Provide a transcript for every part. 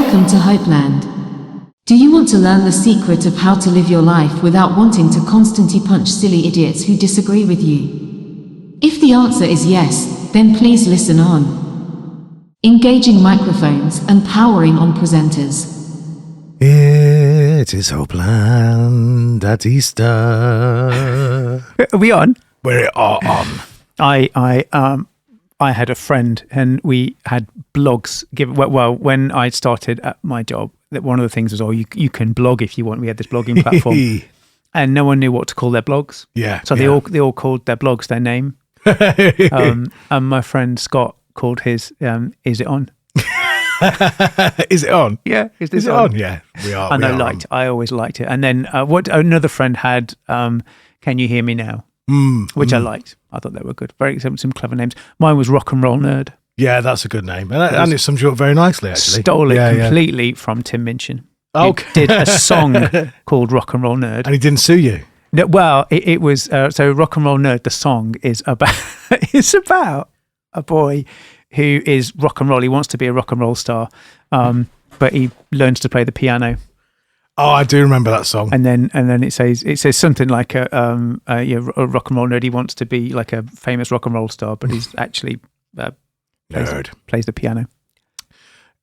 Welcome to Hopeland. Do you want to learn the secret of how to live your life without wanting to constantly punch silly idiots who disagree with you? If the answer is yes, then please listen on. Engaging microphones and powering on presenters. It is Hopeland at Easter. Are we on? We're on. I had a friend and we had blogs well, when I started at my job, that one of the things was, you can blog if you want. We had this blogging platform and no one knew what to call their blogs. Yeah. So they all called their blogs their name. And my friend Scott called his, Is It On? Is it on? Yeah. Is it on? Yeah, we are. And I always liked it. And then what another friend had, Can You Hear Me Now? Which I liked. I thought they were good. Some clever names. Mine was Rock and Roll Nerd. Yeah, that's a good name. And it sums you up very nicely, actually. Stole it completely from Tim Minchin. Okay. He did a song called Rock and Roll Nerd. And he didn't sue you? No, well, it was, so Rock and Roll Nerd, the song is about, it's about a boy who is rock and roll. He wants to be a rock and roll star, but he learns to play the piano. Oh, I do remember that song. And then it says something like a rock and roll nerd. He wants to be like a famous rock and roll star, but he's actually plays the piano.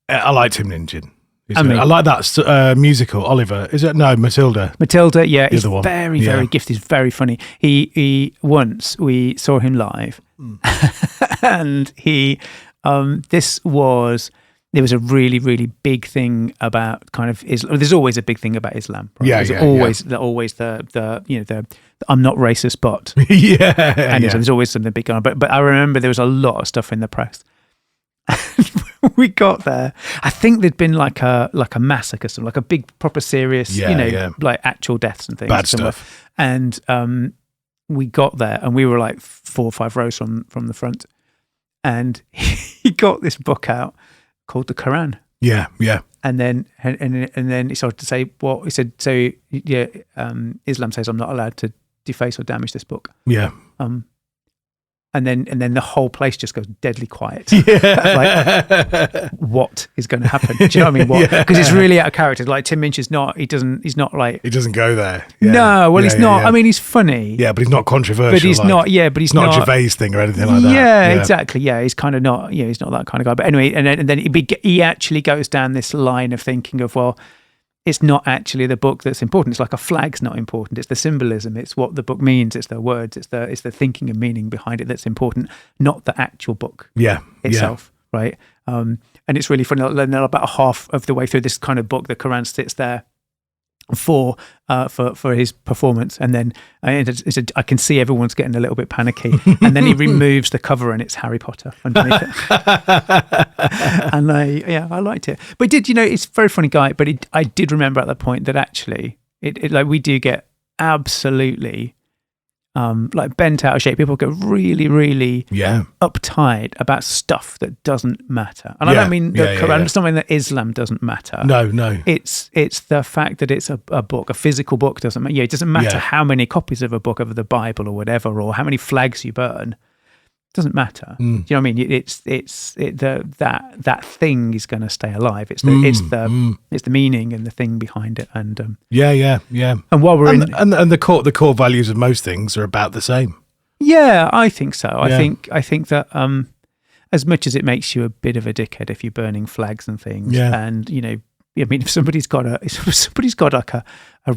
I liked Tim Minchin. I like that musical. Oliver, is it? No, Matilda. Matilda, yeah, he's very gifted. He's very funny. He once we saw him live, and there was a really, really big thing about kind of Islam. There's always a big thing about Islam. Right? Yeah, There's always the I'm not racist, but and there's always something big going on. But I remember there was a lot of stuff in the press. We got there. I think there'd been like a massacre, something like a big, proper, serious, like actual deaths and things. Bad stuff. And we got there, and we were like 4 or 5 rows from the front, and he got this book out called the Quran. Yeah. And then he started to say, well, he said, so yeah, Islam says I'm not allowed to deface or damage this book. Yeah. And then the whole place just goes deadly quiet. Yeah. Like, what is going to happen? Do you know what I mean? Because it's really out of character. Like Tim Minchin's not. He doesn't go there. Yeah. No, well, he's not. Yeah. I mean, he's funny. Yeah, but he's not controversial. But he's not. Yeah, but he's not a Gervais thing or anything like that. Yeah, exactly. Yeah, he's kind of not. Yeah, he's not that kind of guy. But anyway, and then he actually goes down this line of thinking of, well, it's not actually the book that's important. It's like a flag's not important. It's the symbolism. It's what the book means. It's the words. It's the thinking and meaning behind it that's important, not the actual book itself, right? And it's really funny. Then about half of the way through this kind of book, the Quran sits there for his performance, and then I can see everyone's getting a little bit panicky, and then he removes the cover and it's Harry Potter underneath it. And I liked it. But it's a very funny guy. But I did remember at that point that actually it like we do get absolutely like bent out of shape. People get really, really uptight about stuff that doesn't matter. And I don't mean the Quran. It's not mean that Islam doesn't matter. No. It's the fact that it's a book, a physical book doesn't matter. It doesn't matter how many copies of a book of the Bible or whatever, or how many flags you burn. It doesn't matter. Do you know what I mean? That thing is going to stay alive. It's the meaning and the thing behind it. And And while we're and the core values of most things are about the same. Yeah, I think so. I think that as much as it makes you a bit of a dickhead if you're burning flags and things, and I mean, if somebody's got like a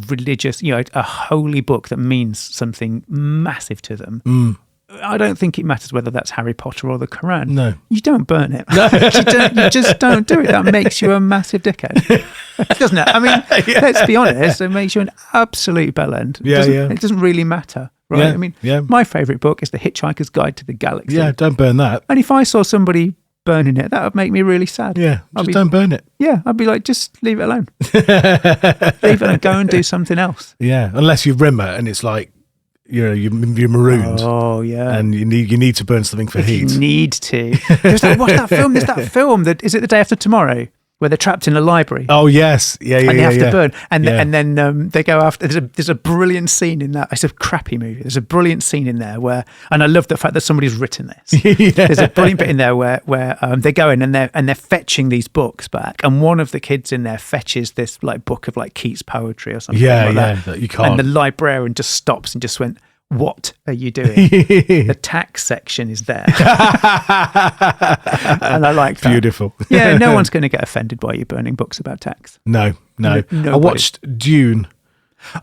religious, a holy book that means something massive to them. I don't think it matters whether that's Harry Potter or the Quran. No. You don't burn it. No. You just don't do it. That makes you a massive dickhead. Doesn't it? I mean, let's be honest, it makes you an absolute bellend. It doesn't really matter, right? Yeah, I mean, my favourite book is The Hitchhiker's Guide to the Galaxy. Yeah, don't burn that. And if I saw somebody burning it, that would make me really sad. Yeah, don't burn it. Yeah, I'd be like, just leave it alone. Leave it and go and do something else. Yeah, unless you rim it and it's like, you're marooned. Oh yeah, and you need to burn something for heat. You need to. What's that film? There's that film that is it The Day After Tomorrow, where they're trapped in a library. Oh yes, yeah, and they have to burn, and Yeah. and then they go after. There's a brilliant scene in that. It's a crappy movie. There's a brilliant scene in there where, and I love the fact that somebody's written this. Yeah. There's a brilliant bit in there where they go in and they're fetching these books back, and one of the kids in there fetches this like book of like Keats poetry or something. Yeah, like yeah, that. that you can't. And the librarian just stops and just went, "What are you doing?" The tax section is there. And I like that. Beautiful. Yeah, no one's going to get offended by you burning books about tax. No. Nobody. I watched Dune.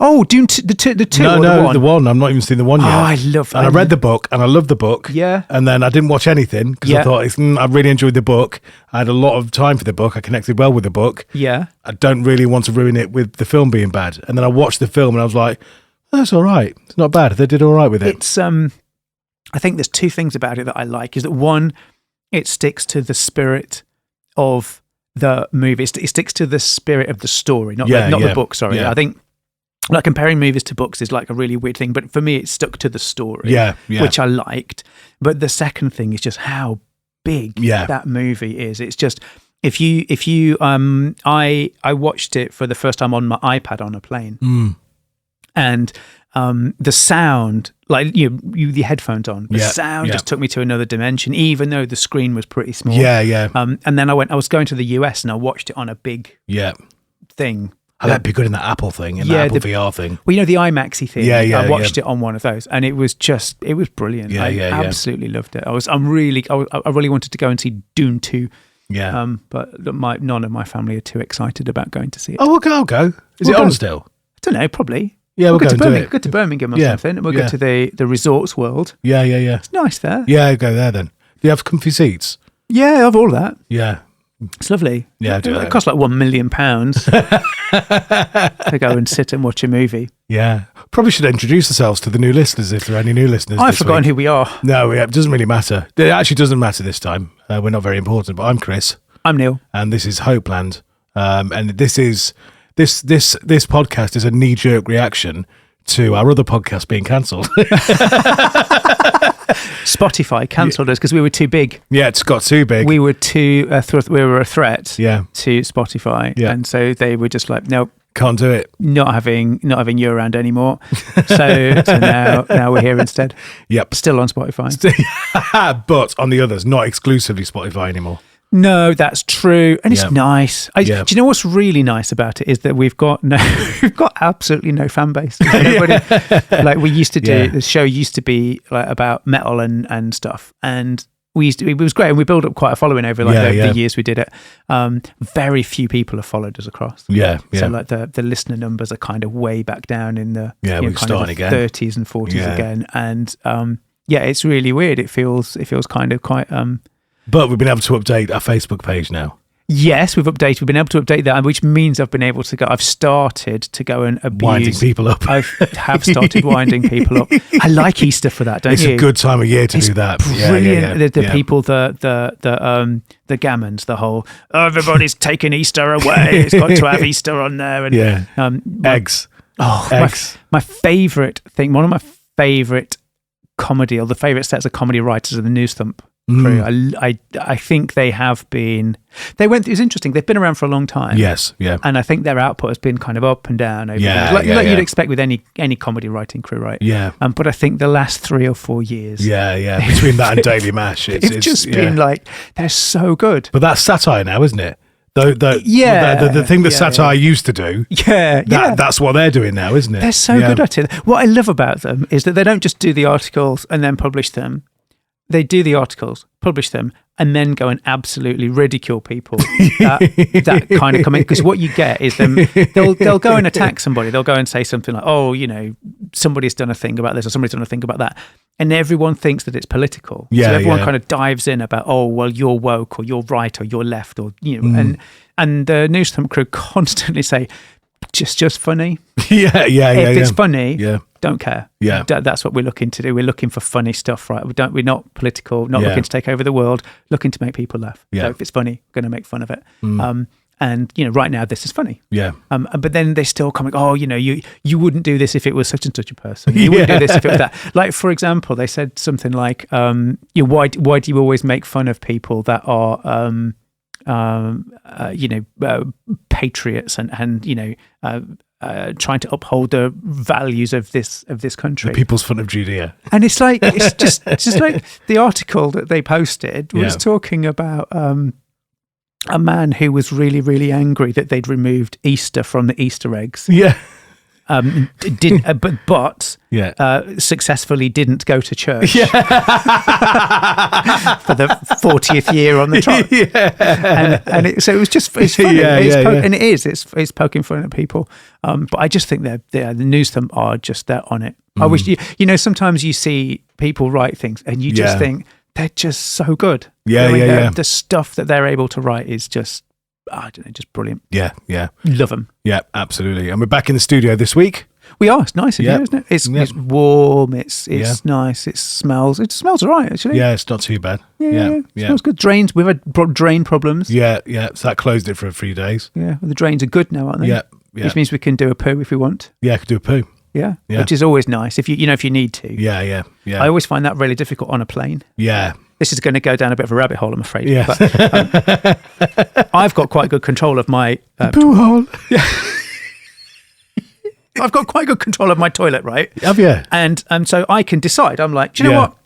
Oh, Dune, the two No, or the one? the one. I'm not even seen the one yet. Oh, I love that. And I read the book, and I loved the book. Yeah. And then I didn't watch anything because Yeah. I thought I really enjoyed the book. I had a lot of time for the book. I connected well with the book. Yeah. I don't really want to ruin it with the film being bad. And then I watched the film, and I was like, "That's all right. It's not bad. They did all right with it." It's I think there's two things about it that I like. Is that one, it sticks to the spirit of the movie. It sticks to the spirit of the story, not the book. Sorry, Yeah. I think like comparing movies to books is like a really weird thing. But for me, it stuck to the story, Yeah. which I liked. But the second thing is just how big that movie is. It's just if you I watched it for the first time on my iPad on a plane, and the sound, like you the headphones on, the sound just took me to another dimension, even though the screen was pretty small. Yeah. And then I was going to the US and I watched it on a big thing. That'd be good in that Apple thing, in the Apple VR thing. Well, the IMAX-y thing. Yeah, I watched it on one of those, and it was brilliant. Yeah, I absolutely loved it. I really wanted to go and see Dune 2. Yeah. But none of my family are too excited about going to see it. Oh, I'll go. Is it on still? I don't know, probably. Yeah, we'll go and do it. Go to Birmingham or something, and we'll go to the Resorts World. Yeah. It's nice there. Yeah, go there then. Do you have comfy seats? Yeah, I have all that. Yeah. It's lovely. Yeah, do that. It costs like £1 million to go and sit and watch a movie. Yeah. Probably should introduce ourselves to the new listeners if there are any new listeners. I've forgotten who we are. No, it doesn't really matter. It actually doesn't matter this time. We're not very important, but I'm Chris. I'm Neil. And this is Hopeland. And this podcast is a knee-jerk reaction to our other podcast being cancelled. Spotify cancelled us because we were too big. Yeah, it's got too big. We were too we were a threat to Spotify, and so they were just like, nope, can't do it. Not having you around anymore. So now we're here instead. Yep, still on Spotify, but on the others, not exclusively Spotify anymore. No, that's true, and it's nice. Do you know what's really nice about it is that we've got absolutely no fan base. Like we used to do, the show used to be like about metal and stuff, and it was great, and we built up quite a following over the years we did it. Very few people have followed us across. Yeah. So like the listener numbers are kind of way back down in the we're starting again 30s and 40s again, and it's really weird. It feels kind of quite. But we've been able to update our Facebook page now. Yes, we've been able to update that, which means I've started to go and abuse. Winding people up. I have started winding people up. I like Easter for that, don't you? It's a good time of year to do that. Brilliant. The people, the gammons, the whole, everybody's taking Easter away. It's got to have Easter on there. And, eggs. Eggs. My favourite thing, one of my favourite comedy, or the favourite sets of comedy writers are the NewsThump crew. I think they have been. It was interesting. They've been around for a long time. Yes, yeah. And I think their output has been kind of up and down over the years. Like you'd expect with any comedy writing crew, right? Yeah. But I think the last 3 or 4 years. Yeah. Between that and Daily Mash, it's just been like, they're so good. But that's satire now, isn't it? The thing that satire used to do. That's what they're doing now, isn't it? They're so good at it. What I love about them is that they don't just do the articles and then publish them. They do the articles, publish them, and then go and absolutely ridicule people that kind of comment. Because what you get is they'll go and attack somebody. They'll go and say something like, "Oh, somebody's done a thing about this, or somebody's done a thing about that," and everyone thinks that it's political. So everyone kind of dives in about, "Oh, well, you're woke, or you're right, or you're left, or and the NewsThump crew constantly say, "Just funny." If it's funny, don't care. Yeah, that's what we're looking to do. We're looking for funny stuff, right? We're not political, not looking to take over the world, looking to make people laugh. So if it's funny, we're going to make fun of it. And right now this is funny. Yeah. But then they still come like, "Oh, you wouldn't do this if it was such and such a person. You wouldn't do this if it was that." Like, for example, they said something like, "Why do you always make fun of people that are patriots and trying to uphold the values of this country. The People's Front of Judea. And it's just like the article that they posted was talking about a man who was really, really angry that they'd removed Easter from the Easter eggs. Yeah. But successfully didn't go to church for the 40th year on the trot. So it was just, it's funny. And it's poking fun at people. But I just think the NewsThump are just, they're on it. I wish, sometimes you see people write things and you just think they're just so good. The stuff that they're able to write is just, I don't know, just brilliant. Yeah. Love them. Yeah, absolutely. And we're back in the studio this week. We are. It's nice in here, isn't it? It's warm. It's nice. It smells all right, actually. Yeah, it's not too bad. Yeah. Smells good. Drains. We've had drain problems. Yeah. So that closed it for a few days. Yeah. Well, the drains are good now, aren't they? Yeah. Which means we can do a poo if we want. Yeah, I could do a poo. Yeah. Which is always nice if you need to. Yeah. I always find that really difficult on a plane. Yeah. This is going to go down a bit of a rabbit hole, I'm afraid. Yeah. But, I've got quite good control of my poo hole. Yeah. I've got quite good control of my toilet, right? Have you? And so I can decide. I'm like, do you know what?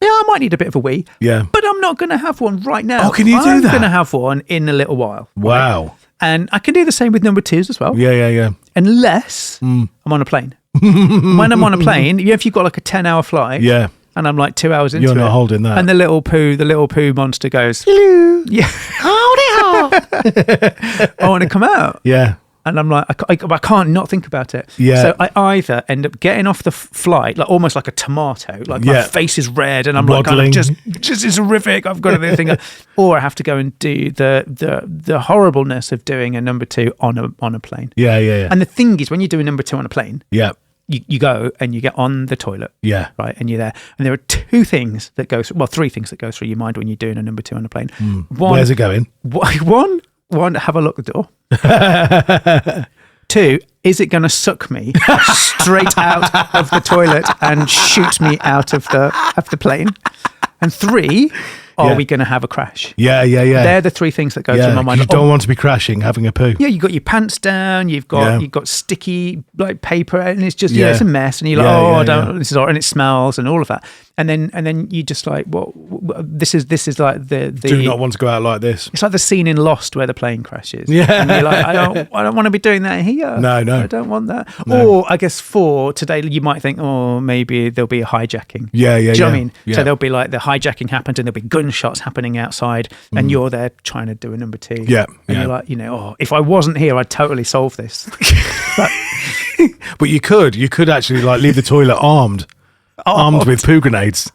Yeah, I might need a bit of a wee. Yeah. But I'm not going to have one right now. Oh, can you do that? I'm going to have one in a little while. Wow. Right? And I can do the same with number 2s as well. Yeah. Unless I'm on a plane. When I'm on a plane, if you've got like a 10-hour flight. Yeah. And I'm like 2 hours into it. You're not holding that. And the little poo monster goes, hello. Yeah. Howdy. I want to come out. Yeah. And I'm like, I can't not think about it. Yeah. So I either end up getting off the flight, like almost like a tomato, like my face is red and I'm Waddling. like, just it's horrific. I've got to think, or I have to go and do the horribleness of doing a number 2 on a plane. Yeah. And the thing is, when you do a number 2 on a plane, you go and you get on the toilet. Yeah. Right. And you're there. And there are 3 things that go through your mind when you're doing a number 2 on a plane. One, where's it going? One, have a look at the door. 2, is it going to suck me straight out of the toilet and shoot me out of the plane? And 3, are we going to have a crash? Yeah. They're the 3 things that go through my mind. You don't want to be crashing, having a poo. Yeah, you've got your pants down, you've got sticky like paper, and it's just it's a mess. And you're like, this is all, and it smells and all of that. And then you just like, this is like the do not want to go out like this. It's like the scene in Lost where the plane crashes. Yeah, and you're like, I don't want to be doing that here. No, I don't want that. No. Or I guess 4 today, you might think, maybe there'll be a hijacking. Yeah. Do you know what I mean? Yeah. So there'll be like the hijacking happened, and there'll be gunshots happening outside, and you're there trying to do a number 2. Yeah, and you're like, if I wasn't here, I'd totally solve this. But you could actually like leave the toilet armed with poo grenades.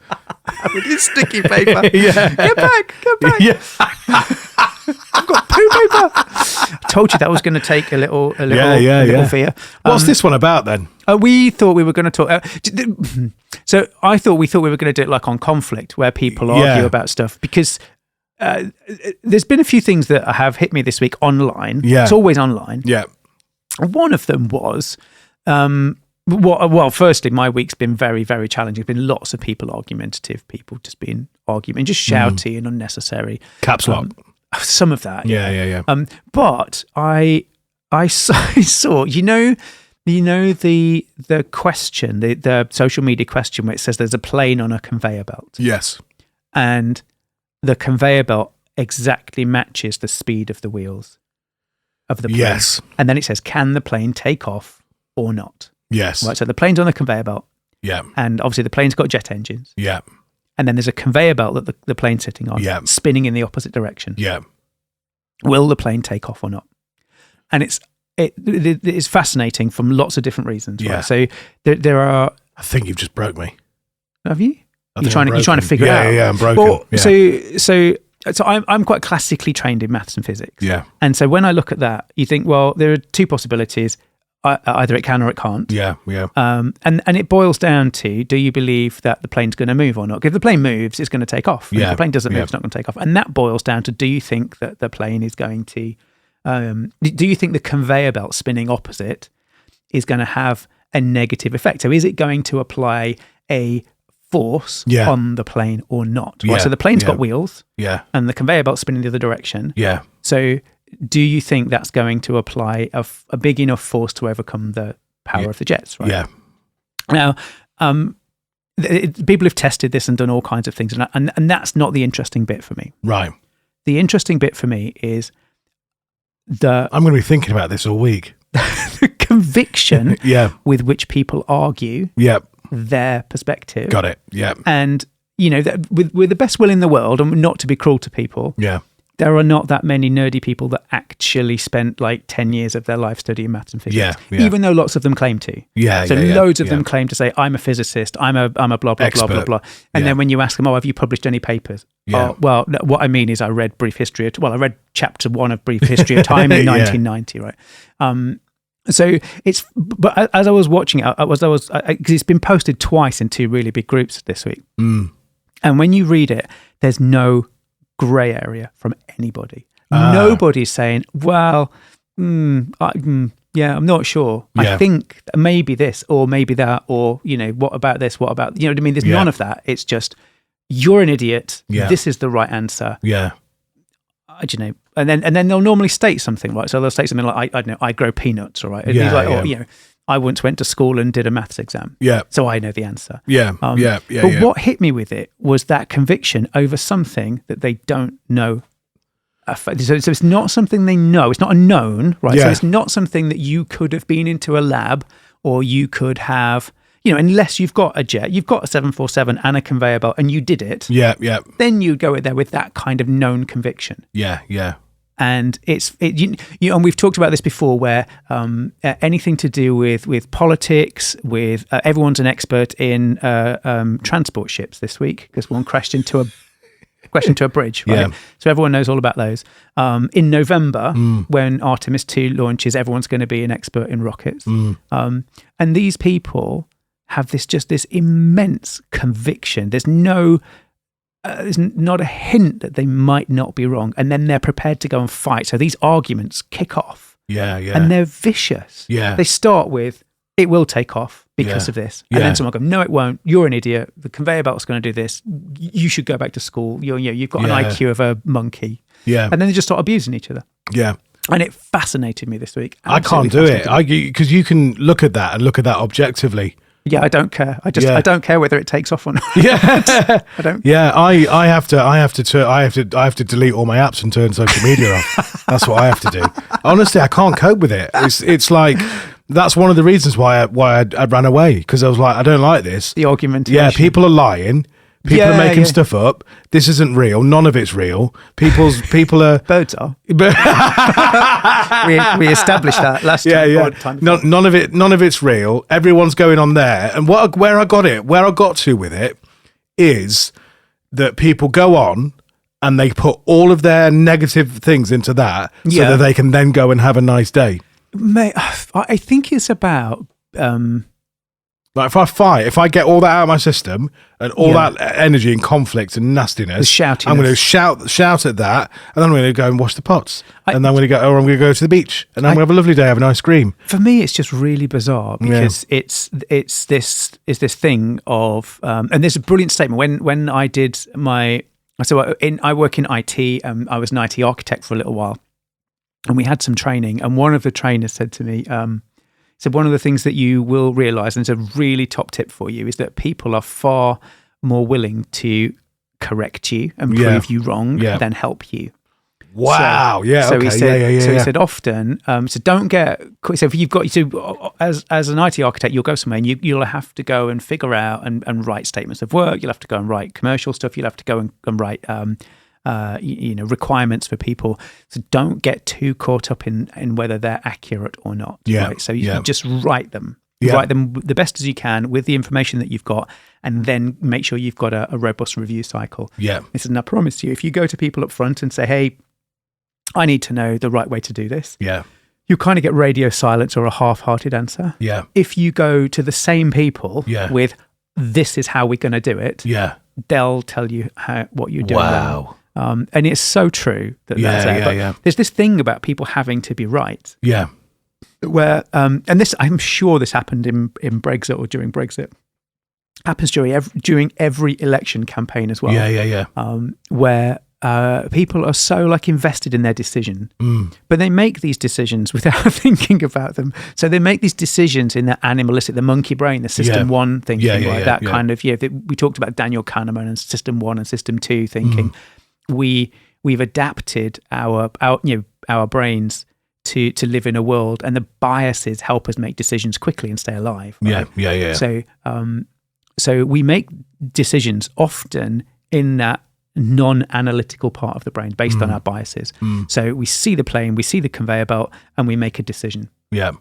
With your sticky paper. Yeah. Get back. Yeah. I've got poo paper. I told you that was going to take a little fear. What's this one about then? We thought we were going to talk. So I thought we were going to do it like on Conflict, where people argue about stuff, because there's been a few things that have hit me this week online. Yeah. It's always online. Yeah. One of them was, firstly, my week's been very, very challenging. There's been lots of people argumentative, people just being arguing, just shouty and unnecessary. Caps lock. Some of that. Yeah. But I saw, the question, the social media question where it says there's a plane on a conveyor belt. Yes. And the conveyor belt exactly matches the speed of the wheels of the plane. Yes. And then it says, can the plane take off or not? Yes. Right. So the plane's on a conveyor belt. Yeah. And obviously the plane's got jet engines. Yeah. And then there's a conveyor belt that the plane's sitting on, spinning in the opposite direction. Yeah. Will the plane take off or not? And it's fascinating from lots of different reasons. Yeah. Right? So there are. I think you've just broke me. Have you? You're trying to figure it out. Yeah, I'm broken. Well, yeah. So I'm quite classically trained in maths and physics. Yeah. And so when I look at that, you think, well, there are 2 possibilities. Either it can or it can't. Yeah. And it boils down to, do you believe that the plane's going to move or not? If the plane moves, it's going to take off. If the plane doesn't move, it's not going to take off. And that boils down to, do you think that the plane is going to, do you think the conveyor belt spinning opposite is going to have a negative effect? So is it going to apply a force on the plane or not. Right? So the plane's got wheels, and the conveyor belt's spinning the other direction. Yeah. So do you think that's going to apply a big enough force to overcome the power of the jets? Right. Yeah. Now, people have tested this and done all kinds of things, and that's not the interesting bit for me. Right. The interesting bit for me is I'm going to be thinking about this all week. The conviction with which people argue their perspective. Got it. Yeah. And, with the best will in the world, and not to be cruel to people, there are not that many nerdy people that actually spent like 10 years of their life studying maths and physics, even though lots of them claim to. So loads of them claim to say, I'm a physicist, I'm a blah, blah, blah, blah, blah. And then when you ask them, have you published any papers? Well, what I mean is I read I read chapter 1 of Brief History of Time in 1990, right? So but as I was watching it, because it's been posted twice in 2 really big groups this week. And when you read it, there's no grey area from anybody. Nobody's saying, well, I'm not sure. I think maybe this or maybe that, or, what about this? What about, what I mean? There's none of that. It's just, you're an idiot. This is the right answer. And then they'll normally state something, right? So they'll state something like, I don't know, I grow peanuts, all right? And he's like, I once went to school and did a maths exam. So I know the answer. But what hit me with it was that conviction over something that they don't know. So it's not something they know. It's not a known, right? So it's not something that you could have been into a lab, or you could have, unless you've got a jet, you've got a 747 and a conveyor belt and you did it. Then you go in there with that kind of known conviction. And and we've talked about this before, where anything to do with politics, with everyone's an expert in transport ships this week, because one crashed into a bridge, right? So everyone knows all about those. In November, when Artemis 2 launches, everyone's going to be an expert in rockets. And these people have this immense conviction. There's not a hint that they might not be wrong, and then they're prepared to go and fight. So these arguments kick off, and they're vicious. They start with, it will take off because of this, and then someone goes, no, it won't. You're an idiot. The conveyor belt's going to do this. You should go back to school. You've got an IQ of a monkey. And then they just start abusing each other. And it fascinated me this week. I can't do it because you can look at that objectively. I don't care. I don't care whether it takes off or not. I don't. I have to delete all my apps and turn social media off. That's what I have to do. Honestly, I can't cope with it. It's like, that's one of the reasons why I ran away, because I was like, I don't like this. The argumentation. People are lying. People are making stuff up. This isn't real. None of it's real. People are birds are. we established that last time. None of it's real. Everyone's going on there. And where I got to with it is that people go on and they put all of their negative things into that so that they can then go and have a nice day. Mate, I think it's about like, if I get all that out of my system and all that energy and conflict and nastiness, I'm going to shout at that, and then I'm going to go and wash the pots, and then I'm going to go to the beach, and I'm going to have a lovely day, have an ice cream. For me, it's just really bizarre, because it's this thing of, and there's a brilliant statement when I did I work in IT, I was an IT architect for a little while, and we had some training, and one of the trainers said to me, so one of the things that you will realise, and it's a really top tip for you, is that people are far more willing to correct you and prove you wrong than help you. Wow. So he said often, so don't get, so if you've got, as an IT architect, you'll go somewhere and you'll have to go and figure out and write statements of work. You'll have to go and write commercial stuff. You'll have to go and write, requirements for people. So don't get too caught up in whether they're accurate or not. Right? So you just write them. Write them the best as you can with the information that you've got, and then make sure you've got a robust review cycle. This is, and I promise you, if you go to people up front and say, hey, I need to know the right way to do this. You kind of get radio silence or a half-hearted answer. If you go to the same people with, this is how we're going to do it, they'll tell you what you're doing. Wow. And it's so true that's there. There's this thing about people having to be right. Where, and this, I'm sure this happened in Brexit or during Brexit, happens during every election campaign as well. Yeah. Where people are so like invested in their decision, but they make these decisions without thinking about them. So they make these decisions in the animalistic, the monkey brain, the system one thinking, kind of. We talked about Daniel Kahneman and system 1 and system 2 thinking. We've adapted our brains to live in a world, and the biases help us make decisions quickly and stay alive. Right? Yeah. So we make decisions often in that non-analytical part of the brain based on our biases. So we see the plane, we see the conveyor belt, and we make a decision. Yeah.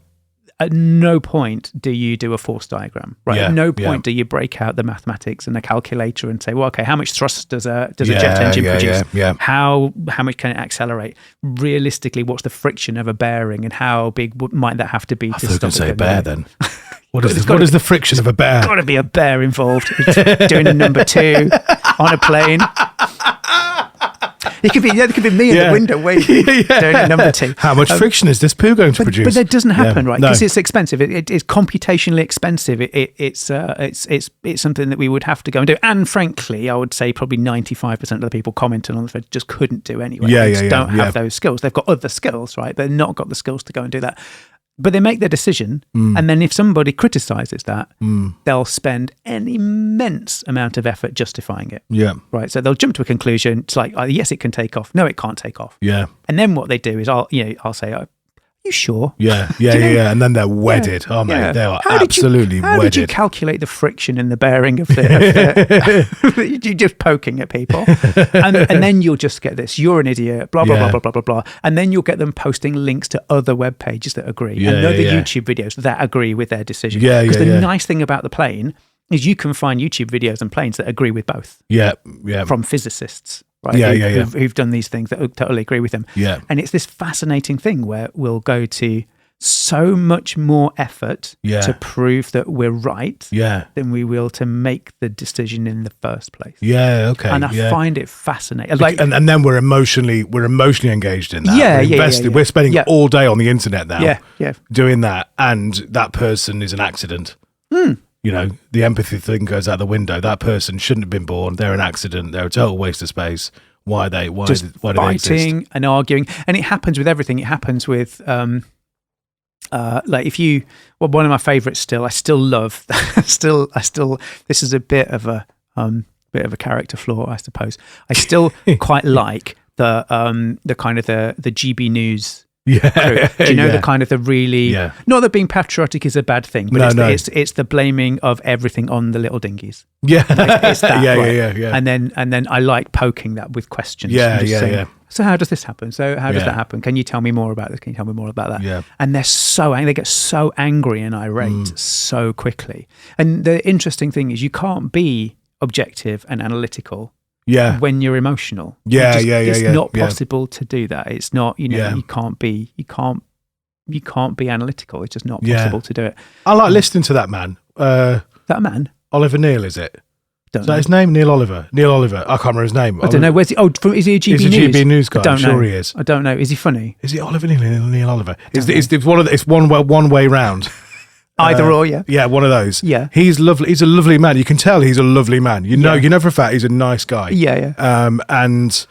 At no point do you do a force diagram, right? At no point do you break out the mathematics and a calculator and say, well, okay, how much thrust does a jet engine produce? How much can it accelerate? Realistically, what's the friction of a bearing, and how big might that have to be? I thought you could say bear then. What is the friction of a bear? Got to be a bear involved. It's doing a number 2 on a plane. It could be me in the window waving, doing a number 2. How much friction is this poo going to produce? But that doesn't happen, right? Because it's expensive. It's computationally expensive. It's something that we would have to go and do. And frankly, I would say probably 95% of the people commenting on the thread just couldn't do anyway. They just don't have those skills. They've got other skills, right? They've not got the skills to go and do that. But they make their decision, and then if somebody criticizes that, they'll spend an immense amount of effort justifying it. Yeah. Right. So they'll jump to a conclusion. It's like, yes, it can take off. No, it can't take off. Yeah. And then what they do is I'll say, are you sure? Yeah. And then they're wedded. Oh, mate, they are absolutely wedded. How did you calculate the friction in the bearing of the you're just poking at people. And then you'll just get this, you're an idiot, blah, blah, blah, blah, blah, blah. And then you'll get them posting links to other web pages that agree and other YouTube videos that agree with their decision. Because the nice thing about the plane is you can find YouTube videos and planes that agree with both. Yeah. From physicists. Right? Who've done these things that totally agree with them. Yeah. And it's this fascinating thing where we'll go to so much more effort to prove that we're right than we will to make the decision in the first place. Yeah, okay. And I find it fascinating. Like, and then we're emotionally engaged in that. We're spending all day on the internet now doing that, and that person is an accident. You know, the empathy thing goes out the window. That person shouldn't have been born. They're an accident. They're a total waste of space. Why do they exist? Fighting and arguing. And it happens with everything. It happens with, like if you, well, one of my favorites still, I still love, this is a bit of a character flaw, I suppose. I still quite like the kind of the GB News. Yeah. Do you know the kind of the really not that being patriotic is a bad thing, but it's the blaming of everything on the little dinghies. Yeah. Like, it's that, yeah. And then I like poking that with questions. Yeah. So how does this happen? So how does that happen? Can you tell me more about this? Can you tell me more about that? Yeah. And they're so angry. They get so angry and irate so quickly. And the interesting thing is you can't be objective and analytical when you're emotional. It's not possible to do that. It's not, you can't be analytical. It's just not possible to do it. I like listening to that man. That man? Oliver Neil, is it? Is that his name? Neil Oliver. I can't remember his name. I don't know. Where's he? Oh, is he a GB News? He's a GB News guy. I'm sure he is. I don't know. Is he funny? Is it Oliver Neil Oliver? It's one way round. Either or, yeah. Yeah, one of those. Yeah. He's lovely. He's a lovely man. You can tell he's a lovely man. You know for a fact he's a nice guy. Yeah. And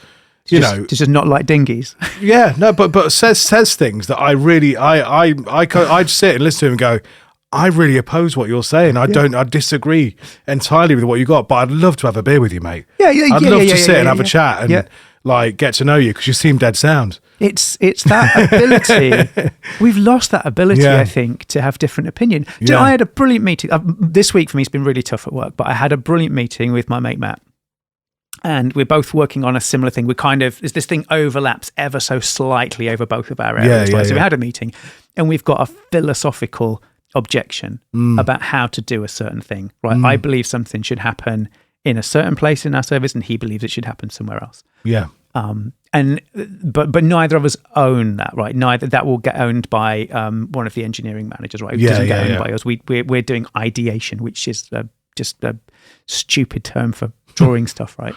you know, just not like dinghies. Yeah, no, but says things that I really I'd sit and listen to him and go, I really oppose what you're saying. I disagree entirely with what you got, but I'd love to have a beer with you, mate. I'd love to sit and have a chat and like get to know you because you seem dead sound. It's that ability. We've lost that ability, I think, to have different opinion. I had a brilliant meeting. This week for me has been really tough at work, but I had a brilliant meeting with my mate Matt. And we're both working on a similar thing. This thing overlaps ever so slightly over both of our areas. So we had a meeting and we've got a philosophical objection about how to do a certain thing, right? I believe something should happen in a certain place in our service and he believes it should happen somewhere else. Yeah. But neither of us own that, right? Neither that will get owned by one of the engineering managers, right? It doesn't get owned by us. We're doing ideation, which is just a stupid term for drawing stuff, right?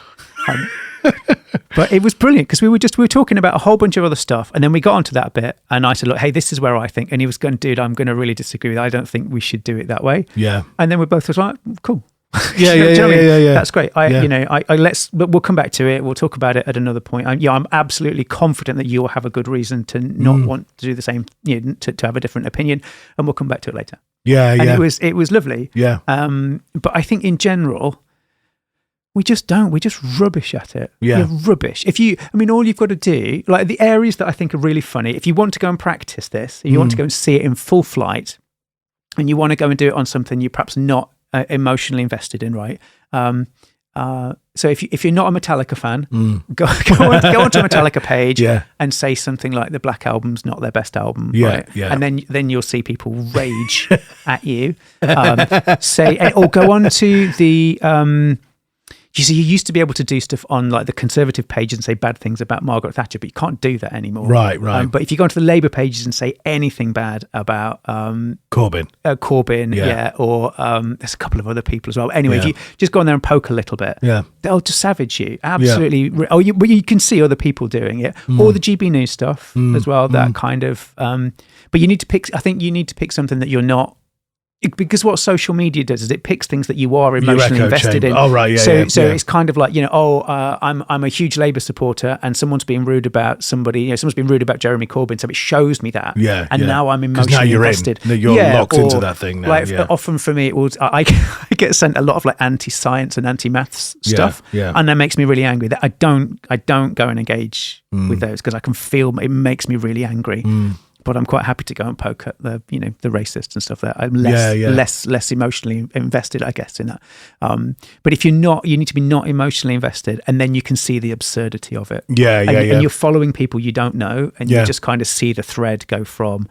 But it was brilliant because we were talking about a whole bunch of other stuff, and then we got onto that bit, and I said, "Look, hey, this is where I think," and he was going, "Dude, I'm going to really disagree with that. I don't think we should do it that way." Yeah. And then we both was like, "Cool." Yeah, Do you know what I mean? yeah. That's great. Yeah. But we'll come back to it. We'll talk about it at another point. I'm absolutely confident that you'll have a good reason to not want to do the same, to have a different opinion, and we'll come back to it later. Yeah, And yeah. it was lovely. Yeah. But I think in general, we just don't. We're just rubbish at it. Yeah. We're rubbish. All you've got to do, like the areas that I think are really funny, if you want to go and practice this, you want to go and see it in full flight, and you want to go and do it on something you're perhaps not emotionally invested in, right? So if you're not a Metallica fan, go onto a Metallica page and say something like the Black Album's not their best album, right? Yeah. And then you'll see people rage at you. Or go on to the. You see, you used to be able to do stuff on like the Conservative pages and say bad things about Margaret Thatcher, but you can't do that anymore. Right. But if you go onto the Labour pages and say anything bad about Corbyn, or there's a couple of other people as well. Anyway, if you just go on there and poke a little bit, they'll just savage you. Absolutely. Yeah. But you can see other people doing it, or the GB News stuff as well. That kind of. But you need to pick. I think you need to pick something that you're not. Because what social media does is it picks things that you are emotionally invested in. Oh, right, So it's kind of like, I'm a huge Labour supporter, and someone's being rude about somebody. Someone's been rude about Jeremy Corbyn, so it shows me that. And now I'm emotionally invested. You're locked into that thing now. Often for me, it was I get sent a lot of like anti-science and anti-maths stuff, and that makes me really angry. That I don't go and engage with those because I can feel it makes me really angry. But I'm quite happy to go and poke at the racists and stuff. That I'm less emotionally invested, I guess, in that. But if you're not, you need to be not emotionally invested, and then you can see the absurdity of it. And you're following people you don't know, and you just kind of see the thread go from,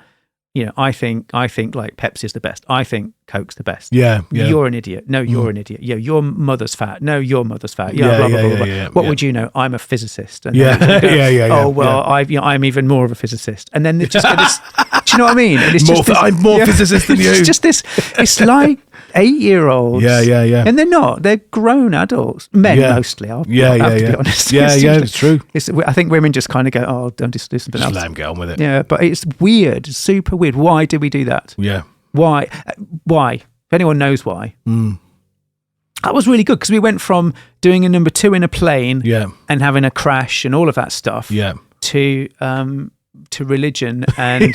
I think like Pepsi's the best. I think Coke's the best. You're an idiot. No, you're an idiot. Your mother's fat. No, your mother's fat. Blah, blah, blah, blah. What would you know? I'm a physicist. And Oh well, I'm even more of a physicist. And then it's just this. Do you know what I mean? And it's I'm more physicist than you. It's just this. It's like 8-year-olds. And they're not. They're grown adults. Men mostly. I'll have to be honest. It's true. I think women just kind of go, oh, don't do something else. Let them get on with it. Yeah, but it's weird. It's super weird. Why do we do that? Yeah. Why? If anyone knows why. That was really good because we went from doing a number 2 in a plane and having a crash and all of that stuff to religion and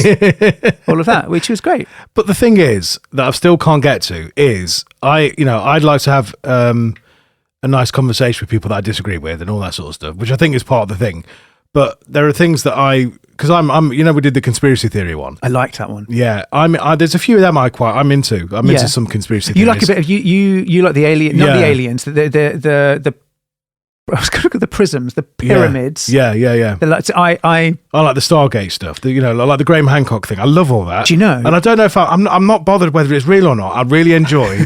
all of that, which was great. But the thing is that I still can't get to is I'd like to have a nice conversation with people that I disagree with and all that sort of stuff, which I think is part of the thing. But there are things that because I'm we did the conspiracy theory one. I liked that one. Yeah, there's a few of them I'm into. I'm into some conspiracy theories. You like a bit of you like the alien, not the aliens, the I was going to look at the prisms, the pyramids. Yeah. I like the Stargate stuff. I like the Graham Hancock thing. I love all that. Do you know? And I don't know if I'm not bothered whether it's real or not. I really enjoy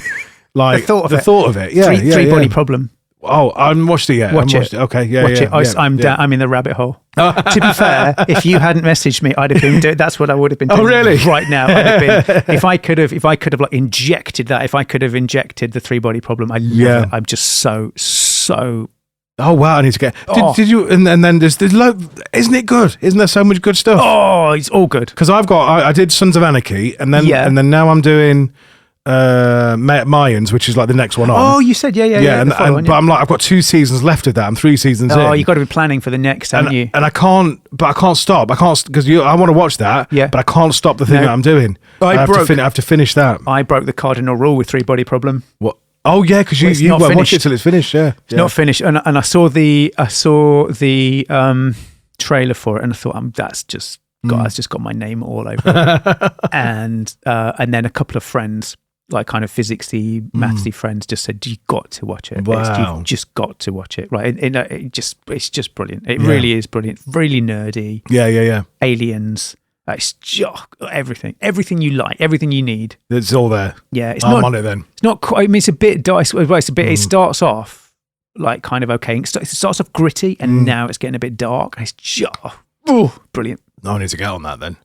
like the thought of it. Yeah, three body problem. Oh, I haven't watched it yet. Watch it. Okay, Watch it. I'm in the rabbit hole. To be fair, if you hadn't messaged me, I'd have been doing. That's what I would have been doing. Oh, really? Right now, I'd have been. If I could have like injected that. If I could have injected the 3-body problem, I love it. I'm just so. Oh wow! I need to get. Did you? And then there's isn't it good? Isn't there so much good stuff? Oh, it's all good. Because I did Sons of Anarchy, and then now I'm doing Mayans, which is like the next one on. Oh, you said yeah. But I'm like, I've got 2 seasons left of that. I'm 3 seasons in. Oh, you've got to be planning for the next, haven't you? And I can't stop. I can't because I want to watch that. Yeah. But I can't stop the thing that I'm doing. I have to finish that. I broke the cardinal rule with 3-body problem. What? Oh yeah, because you won't watch it till it's finished. Yeah, it's not finished, and I saw the trailer for it, and I thought, that's just got my name all over it. and then a couple of friends, like kind of physicsy, mathsy friends, just said, "You got to watch it. Wow. You've just got to watch it." Right? It's just brilliant. It really is brilliant. Really nerdy. Yeah. Aliens. It's just everything you like, everything you need. It's all there. Yeah, I'm on it then. It's not quite. I mean, it's a bit dice. It's a bit. It starts off like kind of okay. It starts off gritty, and now it's getting a bit dark. It's just brilliant. I need to get on that then.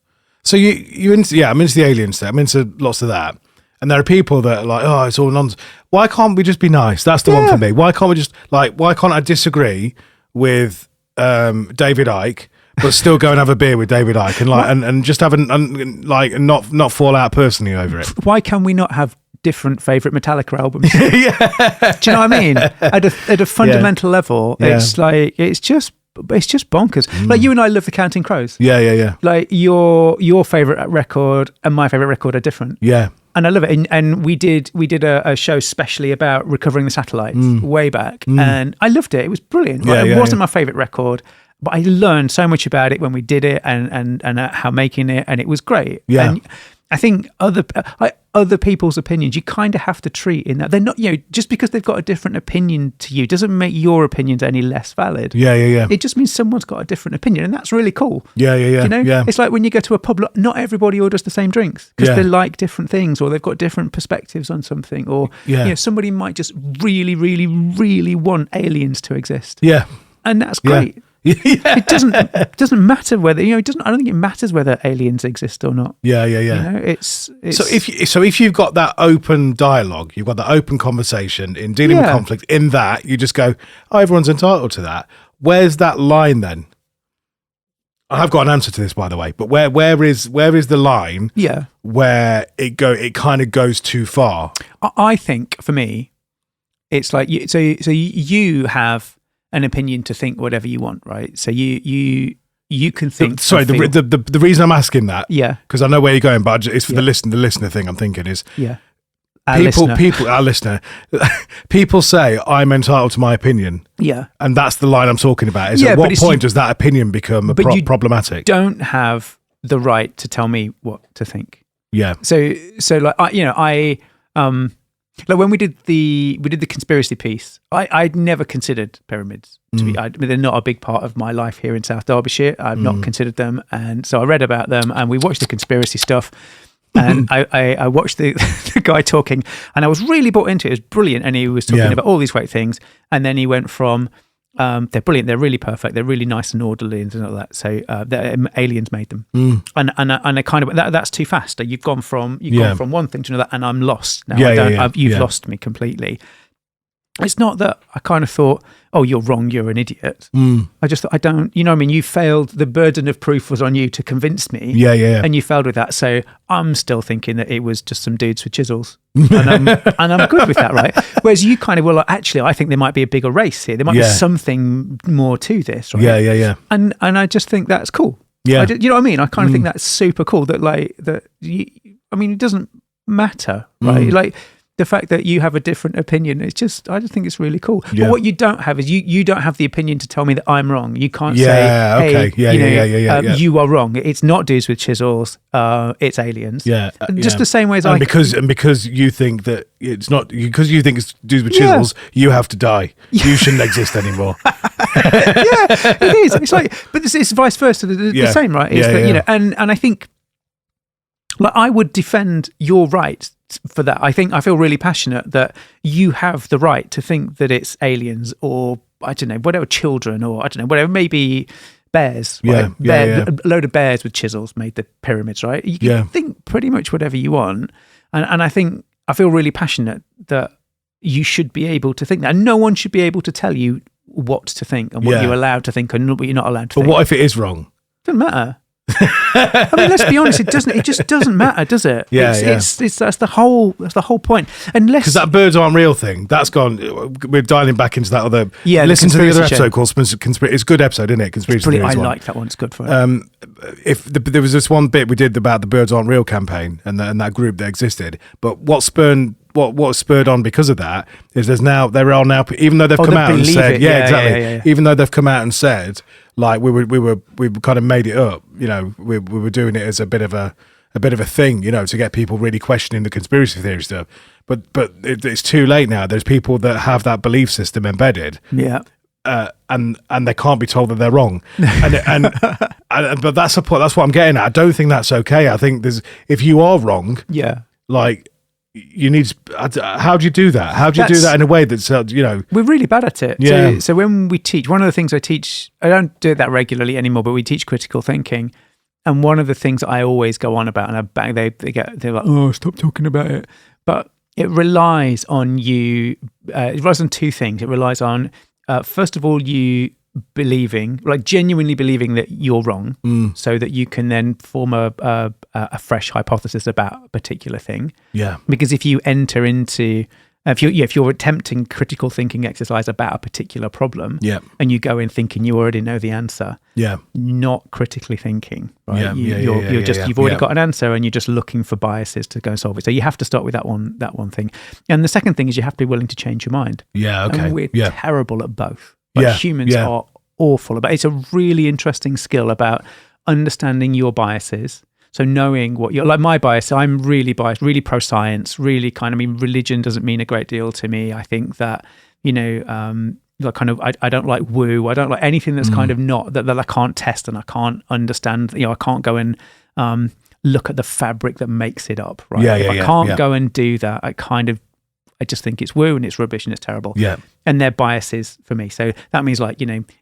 So you into? Yeah, I'm into the aliens thing. I'm into lots of that. And there are people that are like, oh, it's all nonsense. Why can't we just be nice? That's the one for me. Why can't we just why can't I disagree with David Icke? But still go and have a beer with David Icke and and just have not fall out personally over it. Why can we not have different favorite Metallica albums. Yeah. Do you know what I mean? At a fundamental level, Yeah. it's like it's just bonkers. Like you and I love the Counting Crows. Yeah. Like your favorite record and my favorite record are different. Yeah. And I love it. And we did a show specially about recovering the satellites way back, and I loved it. It was brilliant. Yeah, It wasn't my favorite record, but I learned so much about it when we did it, and how making it, and it was great. Yeah. And I think other people's opinions you kind of have to treat in that they're not, just because they've got a different opinion to you doesn't make your opinions any less valid. Yeah. It just means someone's got a different opinion, and that's really cool. Yeah. You know, Yeah. it's like when you go to a pub, not everybody orders the same drinks because they like different things, or they've got different perspectives on something, or somebody might just really, really, really want aliens to exist. Yeah. And that's great. Yeah. It doesn't matter whether I don't think it matters whether aliens exist or not. Yeah. You know, it's So if you've got that open dialogue, you've got that open conversation in dealing with conflict, in that you just go, oh, everyone's entitled to that. Where's that line then? I've got an answer to this, by the way, but where is the line? Yeah, where it kind of goes too far. I think for me, it's like so you have an opinion to think whatever you want, right? So you can think. Sorry, the reason I'm asking that, because I know where you're going, but it's for the listener thing. I'm thinking is our listener, people say I'm entitled to my opinion, and that's the line I'm talking about. Is at what point does that opinion become problematic? Don't have the right to tell me what to think. Yeah. So like I like when we did the conspiracy piece, I'd never considered pyramids to be. They're not a big part of my life here in South Derbyshire. I've not considered them, and so I read about them, and we watched the conspiracy stuff. And I watched the guy talking, and I was really bought into it. It was brilliant, and he was talking about all these great things. And then he went from they're brilliant, they're really perfect, they're really nice and orderly and things like that. So aliens made them, and I kind of that's too fast. You've gone from one thing to another, and I'm lost now. You've lost me completely. It's not that I kind of thought, oh, you're wrong, you're an idiot. I just thought, I don't, you know what I mean? You failed, the burden of proof was on you to convince me. Yeah. And you failed with that. So I'm still thinking that it was just some dudes with chisels. And I'm good with that, right? Whereas you kind of were like, actually, I think there might be a bigger race here. There might be something more to this, right? Yeah. And I just think that's cool. Yeah. You know what I mean? I kind of think that's super cool that it doesn't matter, right? Like, the fact that you have a different opinion, I just think it's really cool. Yeah. But what you don't have is you don't have the opinion to tell me that I'm wrong. You can't say, hey, you are wrong. It's not dudes with chisels. It's aliens. Just the same way as because you think that it's not, because you think it's dudes with chisels, you have to die. You shouldn't exist anymore. It is. It's like, but it's vice versa. The same, right? You know, and I think, like, I would defend your right for that. I feel really passionate that you have the right to think that it's aliens, or I don't know, whatever, children, or I don't know, whatever, maybe bears. A load of bears with chisels made the pyramids, right? You can think pretty much whatever you want, and I feel really passionate that you should be able to think that, and no one should be able to tell you what to think and what you're allowed to think and what you're not allowed to think. But what if it is wrong? Doesn't matter. I mean, let's be honest. It just doesn't matter, does it? It's that's the whole point. Unless, because that birds aren't real thing, that's gone. We're dialing back into that other. Listen to the other episode called Conspiracy. It's a good episode, isn't it? Conspiracy Theories. I like that one. It's good for it. There was this one bit we did about the Birds Aren't Real campaign and that group that existed, but what spurred on because of that is there are now even though they've come out and said even though they've come out and said, like, we kind of made it up, you know, we were doing it as a bit of a thing, you know, to get people really questioning the conspiracy theory stuff, but it's too late now. There's people that have that belief system embedded, and they can't be told that they're wrong, but that's the point. That's what I'm getting at. I don't think that's okay. I think if you are wrong, like, you need how do you do that? How do you do that in a way that's, you know, we're really bad at it. So when we teach, one of the things I teach, I don't do that regularly anymore, but we teach critical thinking, and one of the things that I always go on about, and they're like, oh, stop talking about it, but it relies on you. It relies on two things. It relies on first of all, you genuinely believing that you're wrong, so that you can then form a fresh hypothesis about a particular thing. Yeah. Because if you enter into if you're attempting critical thinking exercise about a particular problem, and you go in thinking you already know the answer, not critically thinking, right? You've already got an answer, and you're just looking for biases to go and solve it. So you have to start with that one thing. And the second thing is you have to be willing to change your mind. Yeah, okay. And we're terrible at both. Humans are awful about it. It's a really interesting skill about understanding your biases. So knowing what you're like, my bias, I'm really biased, really pro-science, really religion doesn't mean a great deal to me. I think that, I don't like woo. I don't like anything that's kind of not, that I can't test and I can't understand. I can't go and look at the fabric that makes it up, right? If I can't go and do that, I just think it's woo and it's rubbish and it's terrible. Yeah. And they're biases for me. So that means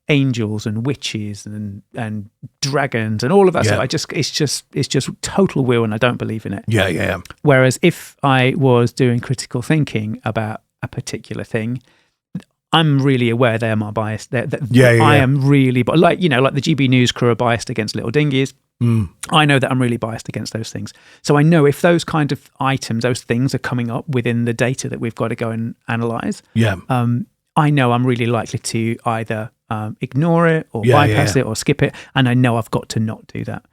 angels and witches and dragons and all of that stuff. It's just total woo and I don't believe in it. Yeah. Whereas if I was doing critical thinking about a particular thing, I'm really aware they're my bias. I am really, like the GB News crew are biased against little dinghies. I know that I'm really biased against those things. So I know if those kind of items, those things are coming up within the data that we've got to go and analyze, I know I'm really likely to either ignore it or bypass it or skip it. And I know I've got to not do that.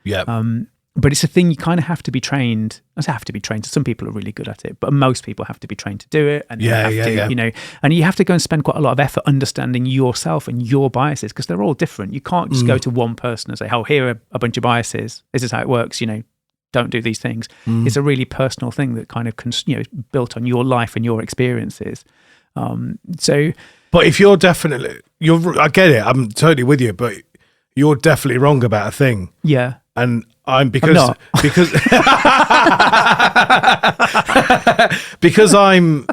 But it's a thing you kind of have to be trained. Some people are really good at it, but most people have to be trained to do it. And and you have to go and spend quite a lot of effort understanding yourself and your biases because they're all different. You can't just go to one person and say, "Oh, here are a bunch of biases. This is how it works." Don't do these things. It's a really personal thing that kind of built on your life and your experiences. But if I get it. I'm totally with you, but you're definitely wrong about a thing. Yeah. And because I'm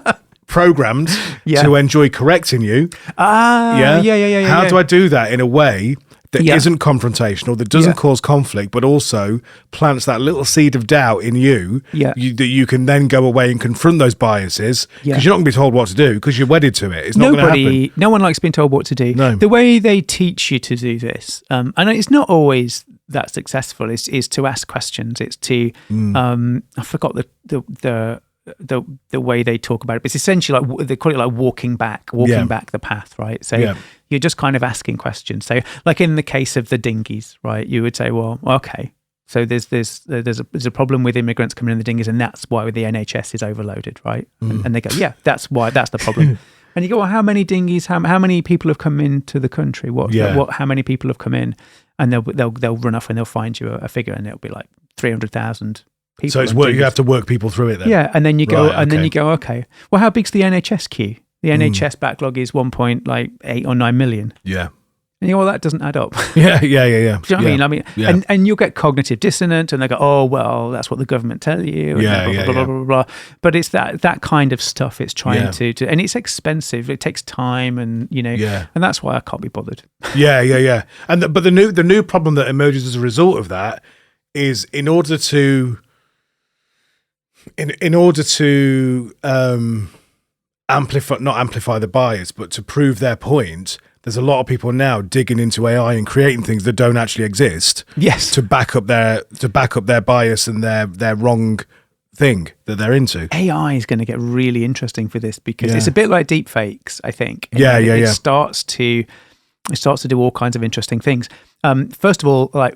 programmed to enjoy correcting you. How do I do that in a way that isn't confrontational, that doesn't cause conflict, but also plants that little seed of doubt in you, that you can then go away and confront those biases because you're not going to be told what to do because you're wedded to it. It's not going to happen. No one likes being told what to do. No. The way they teach you to do this, and it's not always that successful, is to ask questions. It's to I forgot the way they talk about it, but it's essentially like they call it like walking back the path, right? So you're just kind of asking questions. So like in the case of the dinghies, right, you would say, well, okay, so there's a problem with immigrants coming in the dinghies and that's why the NHS is overloaded, right? And they go, yeah, that's the problem. And you go, well, how many dinghies, how many people have come into the country? How many people have come in? And they'll run off and they'll find you a figure and it'll be like 300,000 people. So it's you have to work people through it then. Yeah, and then you go then you go, okay, well, how big's the NHS queue? The NHS backlog is 1.8 or 9 million. Yeah. And you go, well, that doesn't add up. Yeah. Do you know what I mean? And you'll get cognitive dissonance and they go, oh, well, that's what the government tell you. And blah, blah, blah. But it's that kind of stuff it's trying to, and it's expensive. It takes time and, and that's why I can't be bothered. Yeah. But the new problem that emerges as a result of that is in order to not amplify the bias, but to prove their point, there's a lot of people now digging into AI and creating things that don't actually exist. Yes, to back up their bias and their wrong thing that they're into. AI is going to get really interesting for this because it's a bit like deep fakes, I think. It starts to do all kinds of interesting things. First of all, like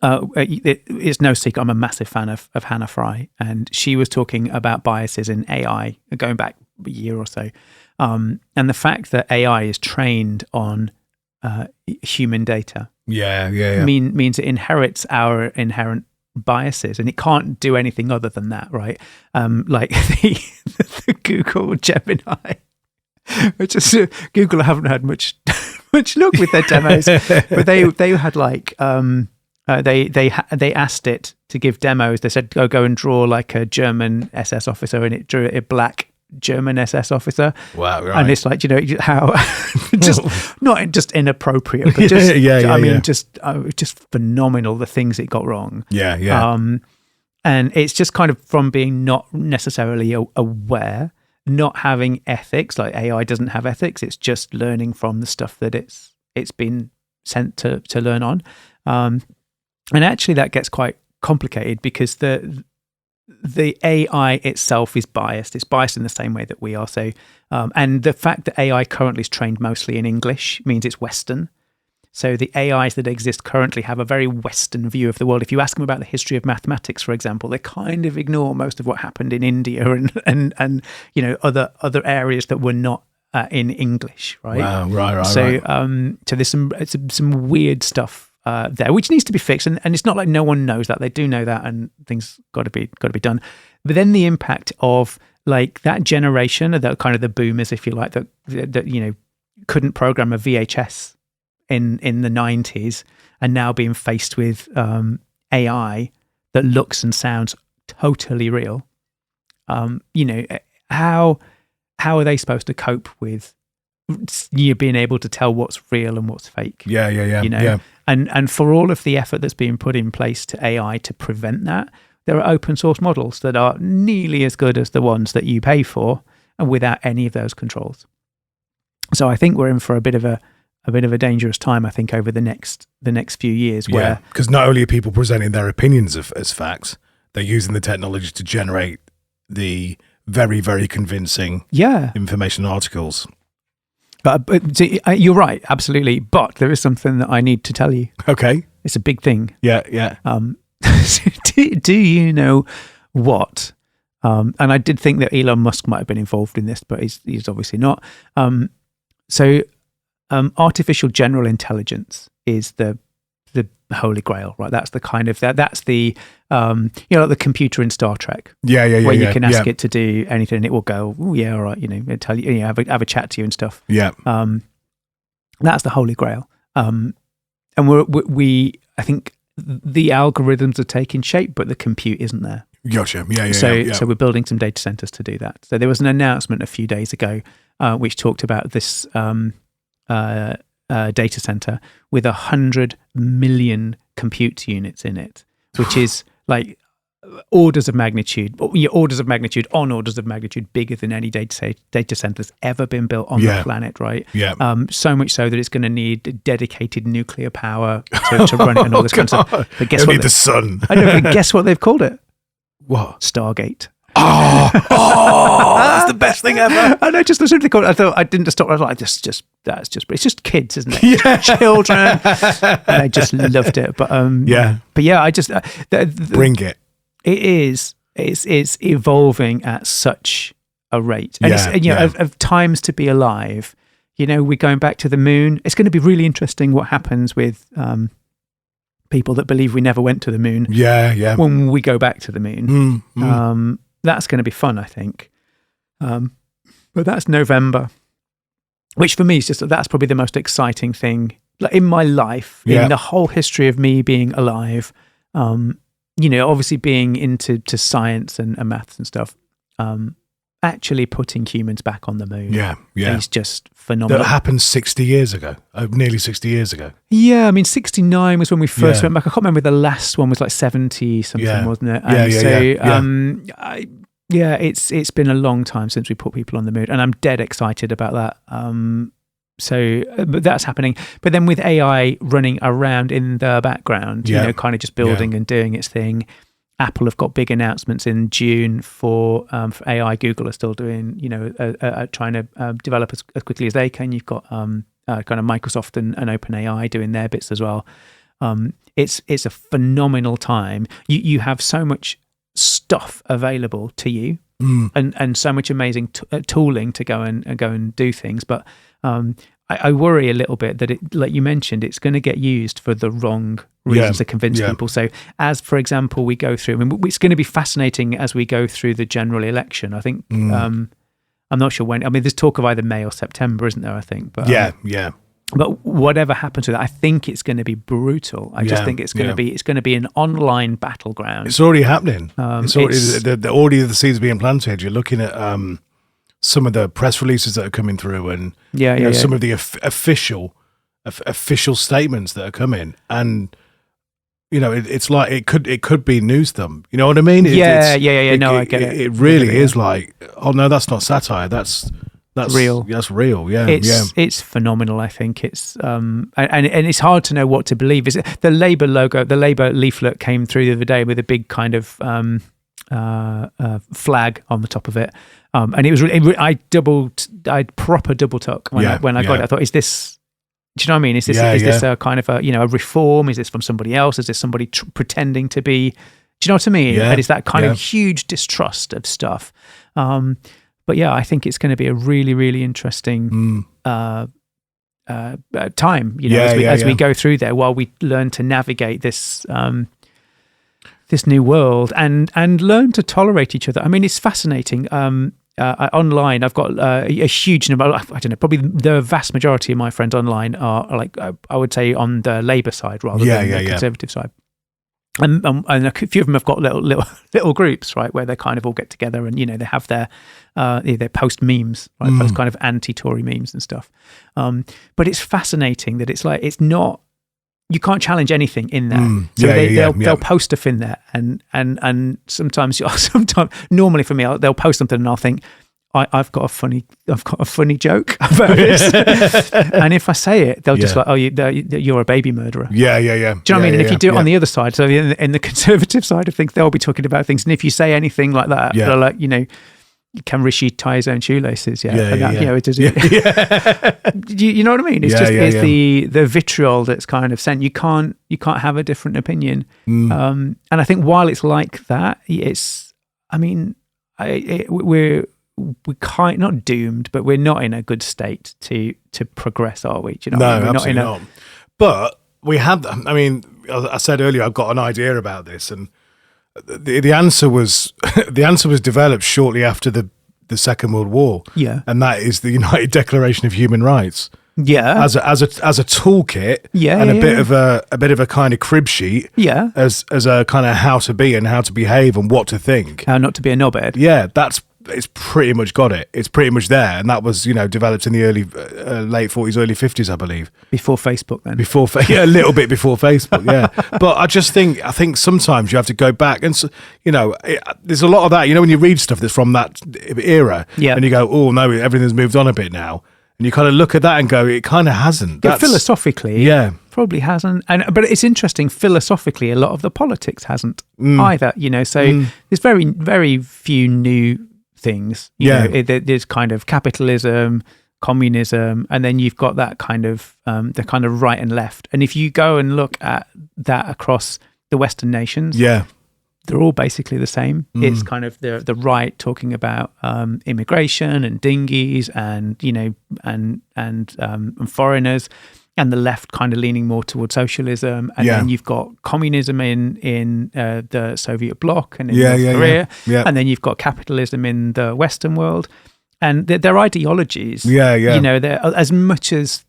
it's no secret I'm a massive fan of Hannah Fry, and she was talking about biases in AI going back a year or so, and the fact that AI is trained on human data means it inherits our inherent biases, and it can't do anything other than that, right? Like the Google Gemini, which is Google haven't had much luck with their demos, but they had like they asked it to give demos. They said, go and draw like a German SS officer, and it drew a black German SS officer. Wow, right. And it's like, how just not just inappropriate, but just just phenomenal the things it got wrong. Yeah. And it's just kind of from being not necessarily aware not having ethics. Like AI doesn't have ethics. It's just learning from the stuff that it's been sent to learn on. And actually that gets quite complicated because the AI itself is biased. It's biased in the same way that we are. So, and the fact that AI currently is trained mostly in English means it's Western. So the AIs that exist currently have a very Western view of the world. If you ask them about the history of mathematics, for example, they kind of ignore most of what happened in India and other areas that were not in English, right? Wow, right. So so there's some weird stuff there, which needs to be fixed, and it's not like no one knows that. They do know that, and things got to be done. But then the impact of like that generation, of the kind of the boomers, if you like, that couldn't program a VHS in the 90s, and now being faced with AI that looks and sounds totally real. How are they supposed to cope with you being able to tell what's real and what's fake? Yeah. And for all of the effort that's being put in place to AI to prevent that, there are open source models that are nearly as good as the ones that you pay for, and without any of those controls. So I think we're in for a bit of a dangerous time, I think, over the next few years. Where because not only are people presenting their opinions as facts, they're using the technology to generate the very, very convincing information articles. But you're right, absolutely. But there is something that I need to tell you. Okay. It's a big thing. Yeah. Do you know what? And I did think that Elon Musk might have been involved in this, but he's obviously not. Artificial general intelligence is the holy grail, right? That's the kind of that's the like the computer in Star Trek. Yeah. Where you can ask it to do anything, and it will go, oh yeah, all right, it'll tell you, have a chat to you and stuff. Yeah. That's the holy grail. And we I think the algorithms are taking shape, but the compute isn't there. Gotcha. Yeah. So we're building some data centers to do that. So there was an announcement a few days ago which talked about this data center with 100 million compute units in it, which is like orders of magnitude bigger than any data center that's ever been built on the planet, right? Yeah. So much so that it's going to need dedicated nuclear power to run it and all this kind of stuff. But guess what? The sun. I know, but guess what they've called it? What? Stargate. Oh, that's the best thing ever. And I just listened to the I thought I didn't stop. I was like, it's just kids, isn't it? Yeah. Children. And I just loved it. But I just bring it. It is. It's evolving at such a rate, and it's of times to be alive. We're going back to the moon. It's going to be really interesting what happens with people that believe we never went to the moon. Yeah. When we go back to the moon. That's going to be fun, I think. But that's November, which for me is that's probably the most exciting thing in my life, in the whole history of me being alive. Obviously being into science and maths and stuff. Actually putting humans back on the moon. Yeah. Is just phenomenal. That happened 60 years ago, nearly 60 years ago. Yeah, I mean, 69 was when we first went back. I can't remember, the last one was like 70 something, wasn't it? It's been a long time since we put people on the moon, and I'm dead excited about that. But that's happening. But then with AI running around in the background, kind of just building and doing its thing. Apple have got big announcements in June for AI. Google are still doing, trying to develop as quickly as they can. You've got kind of Microsoft and OpenAI doing their bits as well. It's a phenomenal time. You have so much stuff available to you, and so much amazing tooling to go and do things. But I worry a little bit that it, like you mentioned, it's going to get used for the wrong reasons to convince people. So as, for example, we go through, it's going to be fascinating as we go through the general election. I think, I'm not sure when, there's talk of either May or September, isn't there? I think. But, but whatever happens to that, I think it's going to be brutal. I just think it's going to be an online battleground. It's already happening. It's already the seeds being planted. You're looking at some of the press releases that are coming through, and some of the official statements that are coming, and it's like it could be NewsThump. You know what I mean? Yeah. No, I get it. It really is like, oh no, that's not satire. That's real. That's real. Yeah, it's phenomenal. I think it's and it's hard to know what to believe. Is it the Labour logo? The Labour leaflet came through the other day with a big kind of flag on the top of it, and it was I proper double took when I got it. I thought, is this? Do you know what I mean? Is this a kind of a reform? Is this from somebody else? Is this somebody pretending to be? Do you know what I mean? Yeah. And it's that kind of huge distrust of stuff. But yeah, I think it's going to be a really, really interesting time. As we go through there, while we learn to navigate this this new world and learn to tolerate each other. I mean, it's fascinating. Online, I've got a huge number. I don't know. Probably the vast majority of my friends online are like I would say on the Labour side rather than the Conservative side. And a few of them have got little groups, right, where they kind of all get together and they have their post memes, right, post kind of anti-Tory memes and stuff. But it's fascinating that it's like it's not. You can't challenge anything in there. So they'll post stuff in there, and sometimes normally for me they'll post something and I'll think I've got a funny joke about this, and if I say it, they'll just like, oh, you're a baby murderer. Yeah. Do you know what I mean? And if you do it on the other side, so in the Conservative side of things, they'll be talking about things, and if you say anything like that, they're like, can Rishi tie his own shoelaces? You know what I mean? It's it's the vitriol that's kind of sent. You can't have a different opinion. And I think while it's like that, we're kind not doomed, but we're not in a good state to progress, are we? Do you know? No, absolutely not. But we had. I mean, I said earlier I've got an idea about this, and the answer was developed shortly after the Second World War. Yeah, and that is the United Declaration of Human Rights. Yeah, as a toolkit. Yeah, and a bit of a kind of crib sheet. Yeah, as a kind of how to be and how to behave and what to think. How not to be a knobhead. Yeah, it's pretty much got it. It's pretty much there, and that was developed in the early late 40s, early 50s, I believe. Before Facebook, then. A little bit before Facebook, yeah. But I think sometimes you have to go back, and there's a lot of that. When you read stuff that's from that era, and you go, oh no, everything's moved on a bit now, and you kind of look at that and go, it kind of hasn't. Philosophically, probably hasn't. But it's interesting. Philosophically, a lot of the politics hasn't either. So there's very, very few new things. There's kind of capitalism, communism, and then you've got that kind of the kind of right and left. And if you go and look at that across the Western nations, they're all basically the same. It's kind of the right talking about immigration and dinghies and and foreigners, and the left kind of leaning more towards socialism. And then you've got communism in the Soviet bloc and in North Korea. And then you've got capitalism in the Western world. And their ideologies, they're as much as